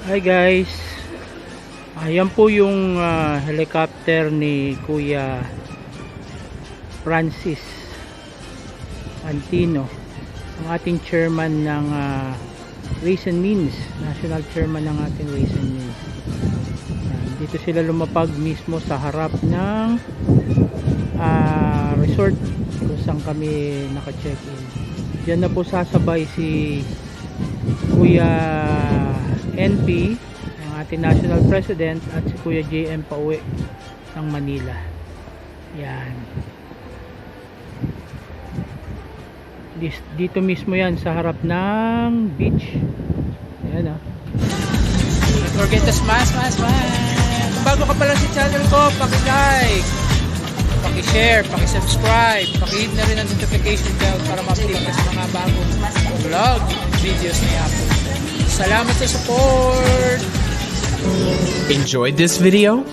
Hi guys, ayan po yung helicopter ni Kuya Francis Antino, ang ating chairman ng Ways and Means, national chairman ng ating Ways and Means. Dito sila lumapag mismo sa harap ng resort kung saan kami naka-check-in. Diyan na po sasabay si Kuya NP, ang ating national president, at si Kuya JM pauwi ng Manila. Yan. Dito mismo yan sa harap ng beach. Ayan ah. Don't forget to smash. Kung bago ka pala sa channel ko, paki-like, paki-share, paki-subscribe, paki-hit na rin ang notification bell para ma-update ka sa mga bagong vlog videos na i-upload. Salamat sa support! Enjoyed this video?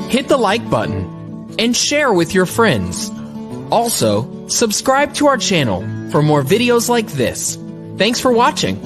Hit the like button and share with your friends. Also, subscribe to our channel for more videos like this. Thanks for watching.